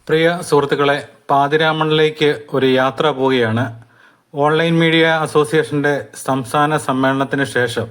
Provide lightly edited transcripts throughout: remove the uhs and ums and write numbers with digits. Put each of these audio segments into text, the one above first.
പ്രിയ സുഹൃത്തുക്കളെ, പാതിരാമണിലേക്ക് ഒരു യാത്ര പോവുകയാണ്. ഓൺലൈൻ മീഡിയ അസോസിയേഷൻ്റെ സംസ്ഥാന സമ്മേളനത്തിന് ശേഷം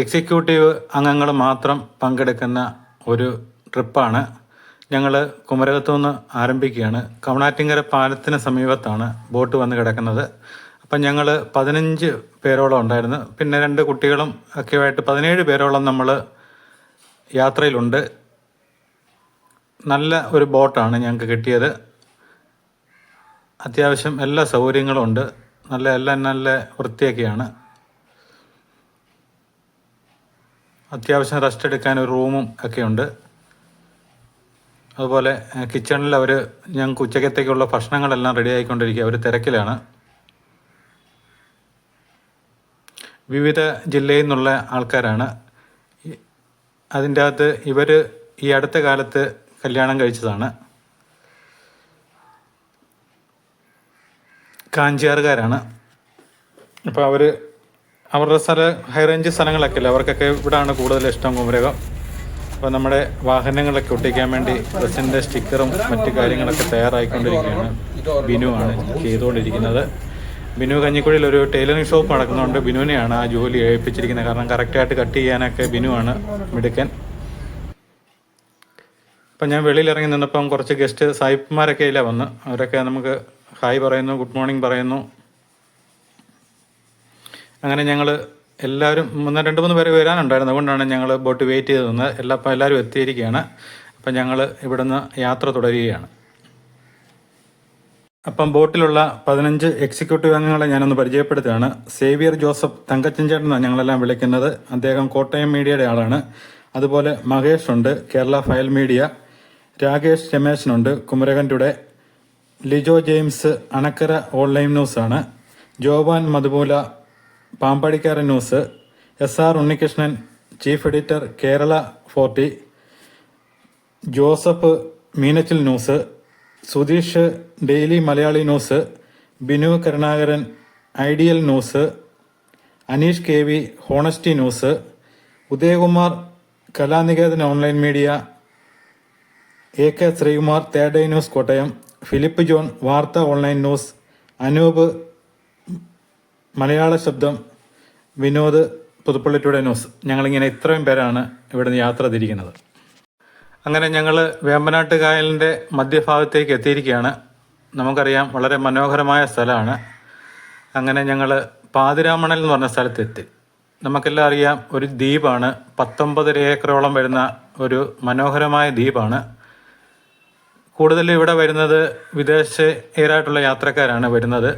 എക്സിക്യൂട്ടീവ് അംഗങ്ങൾ മാത്രം പങ്കെടുക്കുന്ന ഒരു ട്രിപ്പാണ്. ഞങ്ങൾ കുമരകത്തു നിന്ന് ആരംഭിക്കുകയാണ്. കവണാറ്റിങ്കര പാലത്തിന് സമീപത്താണ് ബോട്ട് വന്ന് കിടക്കുന്നത്. അപ്പം ഞങ്ങൾ 15 പേരോളം ഉണ്ടായിരുന്നു. പിന്നെ 2 കുട്ടികളും ഒക്കെയായിട്ട് 17 പേരോളം നമ്മൾ യാത്രയിലുണ്ട്. നല്ല ഒരു ബോട്ടാണ് ഞങ്ങൾക്ക് കിട്ടിയത്. അത്യാവശ്യം എല്ലാ സൗകര്യങ്ങളും ഉണ്ട്. എല്ലാം നല്ല വൃത്തിയൊക്കെയാണ്. അത്യാവശ്യം റെസ്റ്റ് എടുക്കാൻ ഒരു റൂമും ഒക്കെ ഉണ്ട്. അതുപോലെ കിച്ചണിൽ ഞങ്ങൾക്ക് ഉച്ചക്കത്തേക്കുള്ള ഭക്ഷണങ്ങളെല്ലാം റെഡി ആയിക്കൊണ്ടിരിക്കുക. അവർ തിരക്കിലാണ്. വിവിധ ജില്ലയിൽ നിന്നുള്ള ആൾക്കാരാണ്. അതിൻ്റെ അകത്ത് ഇവർ ഈ അടുത്ത കാലത്ത് കല്യാണം കഴിച്ചതാണ്. കാഞ്ചിയാറുകാരാണ്. അപ്പോൾ അവരുടെ ഹൈ റേഞ്ച് സ്ഥലങ്ങളൊക്കെ അല്ലേ, അവർക്കൊക്കെ ഇവിടെയാണ് കൂടുതൽ ഇഷ്ടം, കുമരകം. അപ്പോൾ നമ്മുടെ വാഹനങ്ങളൊക്കെ ഒട്ടിക്കാൻ വേണ്ടി ബസ്സിൻ്റെ സ്റ്റിക്കറും മറ്റു കാര്യങ്ങളൊക്കെ തയ്യാറായിക്കൊണ്ടിരിക്കുകയാണ്. ബിനു ആണ് ചെയ്തുകൊണ്ടിരിക്കുന്നത്. ബിനു കഞ്ഞിക്കുഴിയിൽ ഒരു ടൈലറിംഗ് ഷോപ്പ് നടക്കുന്നതുകൊണ്ട് ബിനുവിനെയാണ് ആ ജോലി ഏൽപ്പിച്ചിരിക്കുന്നത്. കാരണം കറക്റ്റായിട്ട് കട്ട് ചെയ്യാനൊക്കെ ബിനുവാണ് മിടുക്കൻ. അപ്പം ഞാൻ വെളിയിൽ ഇറങ്ങി നിന്നപ്പം കുറച്ച് ഗസ്റ്റ് സായിപ്പന്മാരൊക്കെ ഇല്ല വന്ന്. അവരൊക്കെ നമുക്ക് ഹായ് പറയുന്നു, ഗുഡ് മോർണിംഗ് പറയുന്നു. അങ്ങനെ ഞങ്ങൾ എല്ലാവരും 2-3 പേര് വരാനുണ്ടായിരുന്നു. അതുകൊണ്ടാണ് ഞങ്ങൾ ബോട്ട് വെയിറ്റ് ചെയ്ത് നിന്നത്. എല്ലാവരും എത്തിയിരിക്കുകയാണ്. അപ്പം ഞങ്ങൾ ഇവിടുന്ന് യാത്ര തുടരുകയാണ്. അപ്പം ബോട്ടിലുള്ള 15 എക്സിക്യൂട്ടീവ് അംഗങ്ങളെ ഞാനൊന്ന് പരിചയപ്പെടുത്തുകയാണ്. സേവിയർ ജോസഫ് തങ്കച്ചൻചേട്ടൻ എന്നാണ് ഞങ്ങളെല്ലാം വിളിക്കുന്നത്. അദ്ദേഹം കോട്ടയം മീഡിയയുടെ ആളാണ്. അതുപോലെ മഹേഷ് ഉണ്ട്, കേരള ഫയൽ മീഡിയ. രാകേഷ് രമേശനുണ്ട്, Kumarakom today. Lijo James Anakkara online ന്യൂസാണ്. ജോവാൻ മധുമൂല പാമ്പാടിക്കാരൻ news. SR Unnikrishnan chief editor Kerala 40. Joseph Meenachil news. Sudheesh daily Malayali news. Binu Karunakaran ideal news. Aneesh KV honesty news. Udayakumar Kalaniketan online media. AK Sreekumar third news Kottayam. Philip John Vartha online news. Anoop Malayala Shabdam. Vinod Puthuppally today news. ഞങ്ങളിങ്ങനെ ഇത്രയും പേരാണ് ഇവിടുന്ന് യാത്ര തിരിക്കുന്നത്. അങ്ങനെ ഞങ്ങൾ വേമ്പനാട്ട് കായലിൻ്റെ മധ്യഭാഗത്തേക്ക് എത്തിയിരിക്കുകയാണ്. നമുക്കറിയാം, വളരെ മനോഹരമായ സ്ഥലമാണ്. അങ്ങനെ ഞങ്ങൾ പാതിരാമണൽ എന്ന് പറഞ്ഞ സ്ഥലത്തെത്തി. നമുക്കെല്ലാം അറിയാം, ഒരു ദ്വീപാണ്. 19 ഏക്കറോളം വരുന്ന ഒരു മനോഹരമായ ദ്വീപാണ്. കൂടുതലും ഇവിടെ വരുന്നത് വിദേശീയരായിട്ടുള്ള യാത്രക്കാരാണ് വരുന്നത്.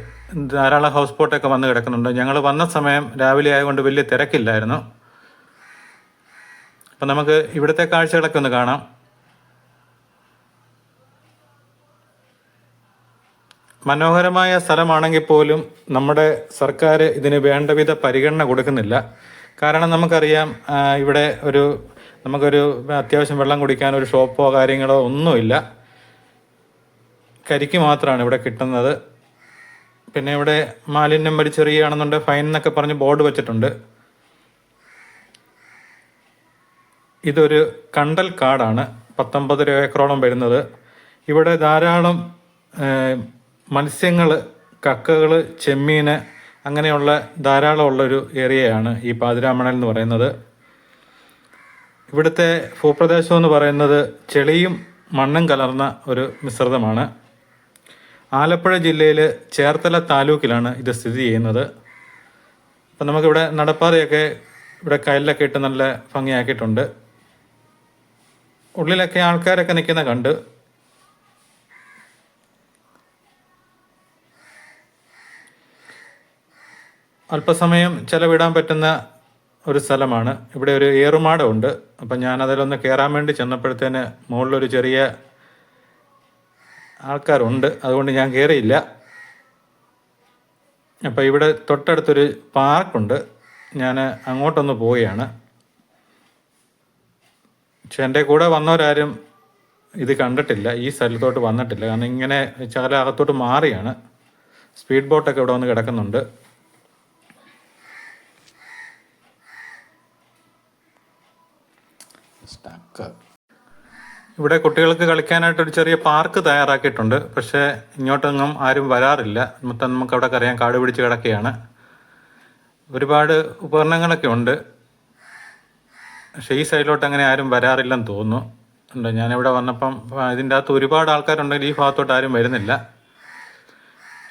ധാരാളം ഹൗസ് ബോട്ടൊക്കെ വന്ന് കിടക്കുന്നുണ്ട്. ഞങ്ങൾ വന്ന സമയം രാവിലെ ആയതുകൊണ്ട് വലിയ തിരക്കില്ലായിരുന്നു. അപ്പം നമുക്ക് ഇവിടുത്തെ കാഴ്ചകളൊക്കെ ഒന്ന് കാണാം. മനോഹരമായ സ്ഥലമാണെങ്കിൽ പോലും നമ്മുടെ സർക്കാർ ഇതിന് വേണ്ടവിധ പരിഗണന കൊടുക്കുന്നില്ല. കാരണം നമുക്കറിയാം, ഇവിടെ നമുക്കൊരു അത്യാവശ്യം വെള്ളം കുടിക്കാൻ ഒരു ഷോപ്പോ കാര്യങ്ങളോ ഒന്നുമില്ല. കരിക്ക് മാത്രമാണ് ഇവിടെ കിട്ടുന്നത്. പിന്നെ ഇവിടെ മാലിന്യം വലിച്ചെറിയുകയാണെന്നുണ്ടെങ്കിൽ ഫൈൻ എന്നൊക്കെ പറഞ്ഞ് ബോർഡ് വെച്ചിട്ടുണ്ട്. ഇതൊരു കണ്ടൽ കാടാണ്, 19 ഏക്കറോളം വരുന്നത്. ഇവിടെ ധാരാളം മത്സ്യങ്ങൾ, കക്കകൾ, ചെമ്മീൻ അങ്ങനെയുള്ള ധാരാളം ഉള്ളൊരു ഏരിയയാണ് ഈ പാതിരാമണൽ എന്ന് പറയുന്നത്. ഇവിടുത്തെ ഭൂപ്രദേശം എന്ന് പറയുന്നത് ചെളിയും മണ്ണും കലർന്ന ഒരു മിശ്രിതമാണ്. ആലപ്പുഴ ജില്ലയിൽ ചേർത്തല താലൂക്കിലാണ് ഇത് സ്ഥിതി ചെയ്യുന്നത്. അപ്പം നമുക്കിവിടെ നടപ്പാതയൊക്കെ ഇവിടെ കയലിലൊക്കെ ഇട്ട് നല്ല ഭംഗിയാക്കിയിട്ടുണ്ട്. ഉള്ളിലൊക്കെ ആൾക്കാരൊക്കെ നിൽക്കുന്ന കണ്ട്. അല്പസമയം ചെലവിടാൻ പറ്റുന്ന ഒരു സ്ഥലമാണ്. ഇവിടെ ഒരു ഏറുമാടമുണ്ട്. അപ്പം ഞാനതിലൊന്ന് കയറാൻ വേണ്ടി ചെന്നപ്പോഴത്തേന് മുകളിലൊരു ചെറിയ ആൾക്കാരുണ്ട്, അതുകൊണ്ട് ഞാൻ കയറിയില്ല. അപ്പോൾ ഇവിടെ തൊട്ടടുത്തൊരു പാർക്കുണ്ട്. ഞാൻ അങ്ങോട്ടൊന്ന് പോവുകയാണ്. പക്ഷെ എൻ്റെ കൂടെ വന്നവരാരും ഇത് കണ്ടിട്ടില്ല, ഈ സ്ഥലത്തോട്ട് വന്നിട്ടില്ല. കാരണം ഇങ്ങനെ ശകലം അകത്തോട്ട് മാറിയാണ്. സ്പീഡ് ബോട്ടൊക്കെ ഇവിടെ വന്ന് കിടക്കുന്നുണ്ട്. ഇവിടെ കുട്ടികൾക്ക് കളിക്കാനായിട്ടൊരു ചെറിയ പാർക്ക് തയ്യാറാക്കിയിട്ടുണ്ട്. പക്ഷേ ഇങ്ങോട്ടൊന്നും ആരും വരാറില്ല. മൊത്തം നമുക്കവിടെ അറിയാം, കാട് പിടിച്ച് കിടക്കുകയാണ്. ഒരുപാട് ഉപകരണങ്ങളൊക്കെ ഉണ്ട്, പക്ഷേ ഈ സൈഡിലോട്ട് അങ്ങനെ ആരും വരാറില്ലെന്ന് തോന്നുന്നു. ഞാനിവിടെ വന്നപ്പം ഇതിൻ്റെ അകത്ത് ഒരുപാട് ആൾക്കാരുണ്ടെങ്കിൽ ഈ ഭാഗത്തോട്ട് ആരും വരുന്നില്ല.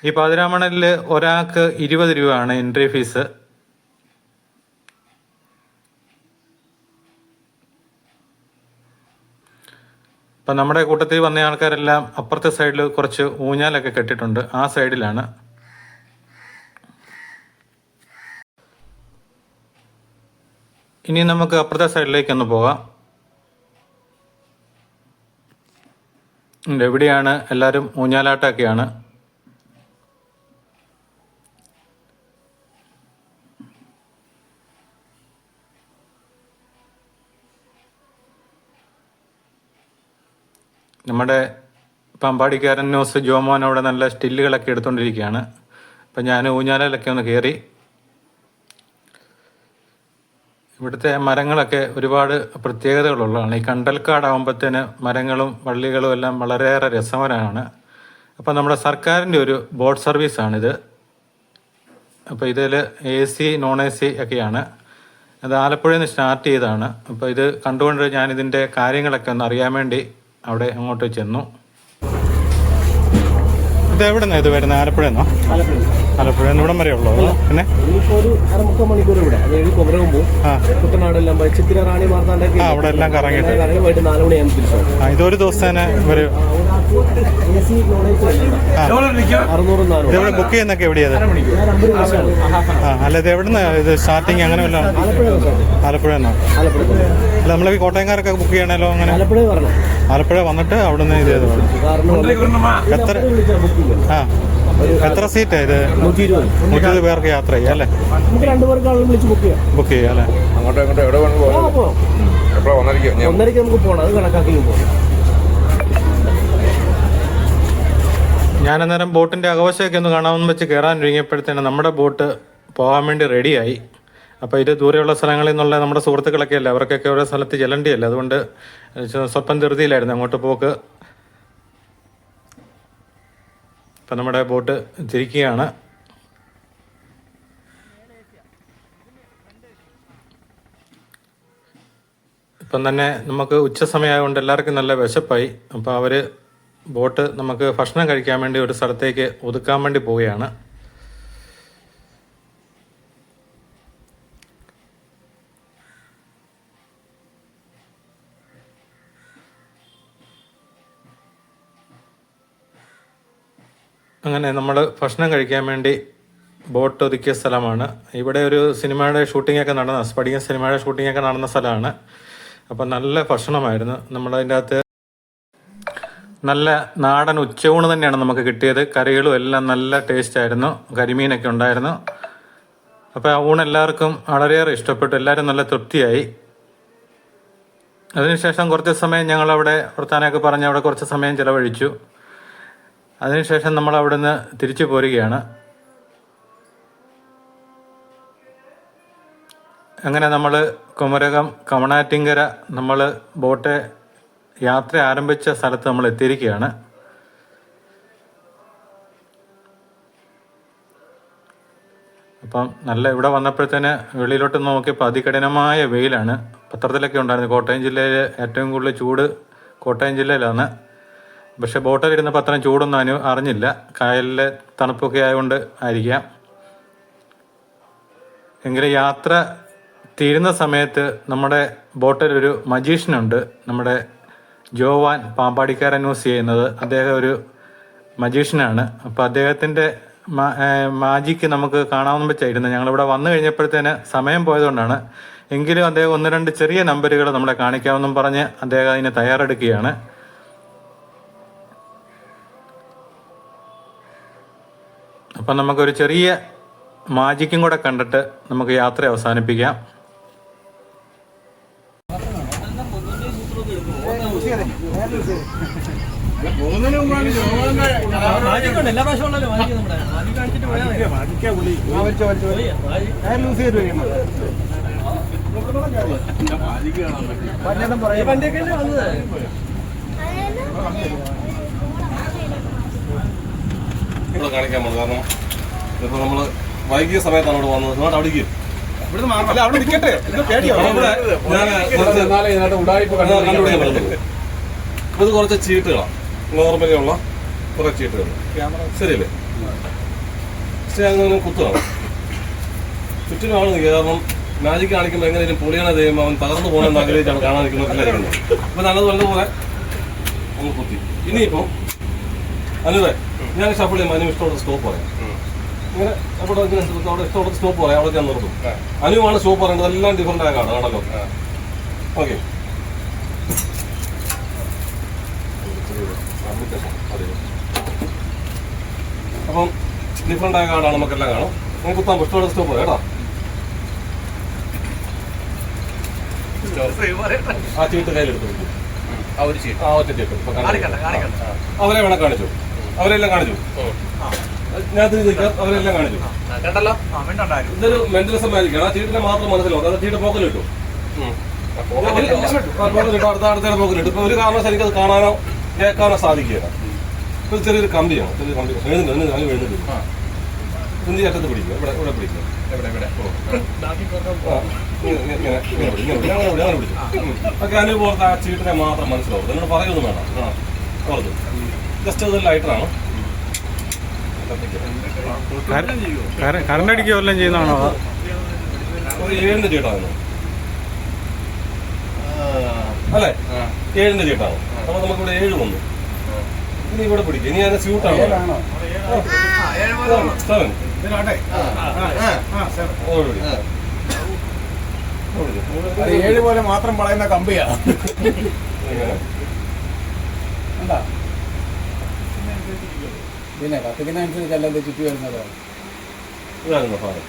ഈ പാതിരാമണലിൽ ഒരാൾക്ക് 20 രൂപയാണ് എൻട്രി ഫീസ്. അപ്പം നമ്മുടെ കൂട്ടത്തിൽ വന്ന ആൾക്കാരെല്ലാം അപ്പുറത്തെ സൈഡിൽ കുറച്ച് ഊഞ്ഞാലൊക്കെ കെട്ടിയിട്ടുണ്ട്, ആ സൈഡിലാണ്. ഇനി നമുക്ക് അപ്പുറത്തെ സൈഡിലേക്കൊന്ന് പോകാം. എവിടെയാണ് എല്ലാവരും ഊഞ്ഞാലാട്ടമൊക്കെയാണ്. നമ്മുടെ പാമ്പാടിക്കാരൻ ന്യൂസ് ജോമോൻ അവിടെ നല്ല സ്റ്റില്ലുകളൊക്കെ എടുത്തുകൊണ്ടിരിക്കുകയാണ്. അപ്പം ഞാൻ ഊഞ്ഞാലയിലൊക്കെ ഒന്ന് കയറി. ഇവിടുത്തെ മരങ്ങളൊക്കെ ഒരുപാട് പ്രത്യേകതകളുള്ളതാണ്. ഈ കണ്ടൽക്കാടാകുമ്പോഴത്തേന് മരങ്ങളും വള്ളികളും എല്ലാം വളരെയേറെ രസകരമാണ്. അപ്പോൾ നമ്മുടെ സർക്കാരിൻ്റെ ഒരു ബോട്ട് സർവീസാണിത്. അപ്പോൾ ഇതിൽ AC നോൺ AC ഒക്കെയാണ്. അത് ആലപ്പുഴയിൽ നിന്ന് സ്റ്റാർട്ട് ചെയ്തതാണ്. അപ്പോൾ ഇത് കണ്ടുകൊണ്ട് ഞാനിതിൻ്റെ കാര്യങ്ങളൊക്കെ ഒന്ന് അറിയാൻ വേണ്ടി അവിടെ അങ്ങോട്ട് ചെന്നു. ഇത് എവിടെ നിന്നാണ് ഇത് വരുന്നത്? ആലപ്പുഴ നിന്നോ? ആലപ്പുഴ ഇവിടം വരെ ഉള്ളൂ. പിന്നെ മണിക്കൂർ ഇവിടെ കുട്ടനാടെല്ലാം ചിത്തിര റാണി മാർത്താണ്ടൊക്കെ അവിടെ എല്ലാം കറങ്ങിയിട്ട് വൈകിട്ട് 4 മണിയാകുമ്പോൾ തിരിച്ചു. ഇതൊരു ദിവസത്തേന് ഒരു ഇതെവിടെ ബുക്ക് ചെയ്യുന്നൊക്കെ എവിടെയത്? അല്ല ഇത് എവിടുന്ന് ഇത് സ്റ്റാർട്ടിങ് അങ്ങനെ വല്ല? ആലപ്പുഴ നിന്നോ? അല്ല നമ്മൾ ഈ കോട്ടയംകാരൊക്കെ ബുക്ക് ചെയ്യണല്ലോ അങ്ങനെ? ആലപ്പുഴ വന്നിട്ട് അവിടെ നിന്ന് ഇത് എത്ര സീറ്റാ ഇത്? 120 പേർക്ക് യാത്ര ചെയ്യാം അല്ലേ? ബുക്ക് ചെയ്യാം അല്ലേ? ഞാനന്നേരം ബോട്ടിൻ്റെ അകവശമൊക്കെ ഒന്ന് കാണാമെന്ന് വെച്ച് കയറാൻ ഒരുങ്ങിയപ്പോഴത്തേന് നമ്മുടെ ബോട്ട് പോകാൻ വേണ്ടി റെഡിയായി. അപ്പോൾ ഇത് ദൂരെയുള്ള സ്ഥലങ്ങളിൽ നിന്നുള്ള നമ്മുടെ സുഹൃത്തുക്കളൊക്കെ അല്ലേ, അവർക്കൊക്കെ ഓരോ സ്ഥലത്ത് ചെല്ലേണ്ടിയല്ലേ, അതുകൊണ്ട് സ്വല്പം ധൃതിയിലായിരുന്നു അങ്ങോട്ട് പോക്ക്. ഇപ്പം നമ്മുടെ ബോട്ട് തിരിക്കുകയാണ്. ഇപ്പം തന്നെ നമുക്ക് ഉച്ച സമയമായതുകൊണ്ട് എല്ലാവർക്കും നല്ല വിശപ്പായി. അപ്പോൾ അവർ ബോട്ട് നമുക്ക് ഭക്ഷണം കഴിക്കാൻ വേണ്ടി ഒരു സ്ഥലത്തേക്ക് ഒതുക്കാൻ വേണ്ടി പോവുകയാണ്. അങ്ങനെ നമ്മൾ ഭക്ഷണം കഴിക്കാൻ വേണ്ടി ബോട്ട് ഒതുക്കിയ സ്ഥലമാണ്. ഇവിടെ ഒരു സിനിമയുടെ ഷൂട്ടിങ്ങൊക്കെ നടന്ന, സ്പടിക സിനിമയുടെ ഷൂട്ടിങ്ങൊക്കെ നടന്ന സ്ഥലമാണ്. അപ്പം നല്ല ഭക്ഷണമായിരുന്നു. നമ്മളതിൻ്റെ അകത്ത് നല്ല നാടൻ ഉച്ചയൂണ് തന്നെയാണ് നമുക്ക് കിട്ടിയത്. കറികളും എല്ലാം നല്ല ടേസ്റ്റായിരുന്നു. കരിമീനൊക്കെ ഉണ്ടായിരുന്നു. അപ്പോൾ ആ ഊണ് എല്ലാവർക്കും വളരെയേറെ ഇഷ്ടപ്പെട്ടു. എല്ലാവരും നല്ല തൃപ്തിയായി. അതിനുശേഷം കുറച്ച് സമയം ഞങ്ങളവിടെ വർത്താനമൊക്കെ പറഞ്ഞ് അവിടെ കുറച്ച് സമയം ചിലവഴിച്ചു. അതിനുശേഷം നമ്മൾ അവിടെ നിന്ന് തിരിച്ചു പോരുകയാണ്. അങ്ങനെ നമ്മൾ കുമരകം കമണാറ്റിങ്കര നമ്മൾ ബോട്ട് യാത്ര ആരംഭിച്ച സ്ഥലത്ത് നമ്മൾ എത്തിയിരിക്കുകയാണ്. അപ്പം നല്ല ഇവിടെ വന്നപ്പോഴത്തേന് വെളിയിലോട്ട് നോക്കിയപ്പോൾ അതികഠിനമായ വെയിലാണ്. പത്രത്തിലൊക്കെ ഉണ്ടായിരുന്നു കോട്ടയം ജില്ലയിൽ ഏറ്റവും കൂടുതൽ ചൂട് കോട്ടയം ജില്ലയിലാണ്. പക്ഷെ ബോട്ടിലിരുന്നപ്പോൾ അത്രയും ചൂടൊന്നും അറിഞ്ഞില്ല. കായലിലെ തണുപ്പൊക്കെ ആയതുകൊണ്ട് ആയിരിക്കാം. എങ്കിലും യാത്ര തീരുന്ന സമയത്ത് നമ്മുടെ ബോട്ടിലൊരു മജീഷ്യനുണ്ട്, നമ്മുടെ ജോവാൻ, പാമ്പാടിക്കാരൻ ന്യൂസ് ചെയ്യുന്നത്. അദ്ദേഹം ഒരു മജീഷ്യനാണ്. അപ്പോൾ അദ്ദേഹത്തിൻ്റെ മാജിക്ക് നമുക്ക് കാണാമെന്ന് വെച്ചായിരുന്നു. ഞങ്ങളിവിടെ വന്നു കഴിഞ്ഞപ്പോഴത്തേന് സമയം പോയതുകൊണ്ടാണ്. എങ്കിലും അദ്ദേഹം 1-2 ചെറിയ നമ്പറുകൾ നമ്മളെ കാണിക്കാമെന്നും പറഞ്ഞ് അദ്ദേഹം അതിന് തയ്യാറെടുക്കുകയാണ്. അപ്പം നമുക്കൊരു ചെറിയ മാജിക്കും കൂടെ കണ്ടിട്ട് നമുക്ക് യാത്ര അവസാനിപ്പിക്കാം. ഇവിടെ കാണിക്കാൻ പോകുന്നത് കാരണം ഇപ്പൊ നമ്മള് വൈകിയ സമയത്താണ് ഇവിടെ വന്നത്. അതുകൊണ്ട് അവിടേക്ക് ഇത് കുറച്ച് ചീട്ടുകളാണ്, നോർമലി ഉള്ള കുറെ ചീട്ടുകൾ. ശരിയല്ലേ? പക്ഷെ അങ്ങനെ കുത്തുകയാണ് ചുറ്റിനുമാണ്. കാരണം മാജിക് കാണിക്കുമ്പോൾ എങ്ങനെയും പൊളിയാണ് ചെയ്യുമ്പോൾ അവൻ തകർന്നു പോകണമെന്ന് ആഗ്രഹിച്ചാണ് കാണാൻ നിൽക്കുന്നത്. അപ്പൊ നല്ലത് നല്ലതുപോലെ ഒന്ന് കുത്തി. ഇനിയിപ്പോ അനുവേ ഞാൻ ഷഫിൾ ചെയ്യുമ്പോൾ അനു ഇഷ്ടമുള്ള സ്റ്റോപ്പ് പറയാം. ഇങ്ങനെ അവിടെ ഇഷ്ടമുള്ള സ്റ്റോപ്പ് പറയാം, അവിടെ ഞാൻ നിർത്തും. അനുവാണ് സ്റ്റോപ്പ് പറയേണ്ടത്. എല്ലാം ഡിഫറെന്റ് ആയ കാർഡ് ആണല്ലോ. ഓക്കെ, അപ്പം ഡിഫറെന്റ് ആയ കാർഡാണ്, നമുക്കെല്ലാം കാണും. ഞാൻ കുത്താൻ ഇഷ്ടമുള്ള സ്റ്റോപ്പ് പറയാം കേട്ടോ. ആ ചീട്ട് കയ്യിലെടുത്ത് വെക്കും. ഒറ്റ ചീട്ട് അവരെ വേണം കാണിച്ചു. അവരെല്ലാം കാണിച്ചു. ഞാൻ അവരെല്ലാം കാണിച്ചു. ഇതൊരു മെന്റലിസം ആയിരിക്കണം. ആ ചീട്ടിനെ മാത്രം മനസ്സിലാവും. അത് ചീട്ട് പോക്കലിട്ടു. അടുത്ത പോക്കലിട്ടു. ഇപ്പൊ ഒരു കാരണവശാലും എനിക്കത് കാണാനോ കേൾക്കാനോ സാധിക്കുകയില്ല. ഇപ്പൊ ചെറിയൊരു കമ്പിയാണ്. ചെറിയൊരു കമ്പി എഴുന്നിട്ട് കുന്തി അറ്റത്ത് പിടിക്കുക. ഇവിടെ പിടിക്കുക. ഒക്കെ അനുഭവത്തെ ആ ചീട്ടിനെ മാത്രം മനസ്സിലാവും. എന്നോട് പറയൊന്നും വേണം. പുറത്ത് ജസ്റ്റ് അത് ലൈറ്ററാണ്. കറണ്ട് അടിക്കുക വല്ലതും ചെയ്യുന്നതാണോ? ഒരു 7ന്റെ ചീട്ടാണ് അല്ലേ? 7ന്റെ ചീട്ടാണ്. അപ്പൊ നമുക്കിവിടെ 7 വന്നു. ഇനി ഇവിടെ പിടിക്കുക. ഇനി അതിന്റെ സ്യൂട്ടാണ് 7. ഏഴ് പോലെ മാത്രം പറയുന്ന കമ്പിയാ. പിന്നെ കത്തിക്കുന്നതനുസരിച്ചല്ല ഇത് ചുറ്റി വരുന്നത്. ഇതായിരുന്നു സാധനം.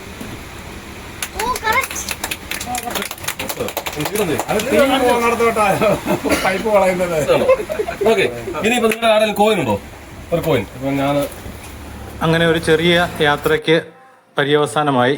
പൈപ്പ് കളയുന്നത്. ഓക്കെ, ഇനിയിപ്പോ നിങ്ങളുടെ ആരെങ്കിലും കോയിൻ ഉണ്ടോ? ഒരു കോയിൻ. ഇപ്പൊ ഞാൻ അങ്ങനെ ഒരു ചെറിയ യാത്രയ്ക്ക് പര്യവസാനമായി.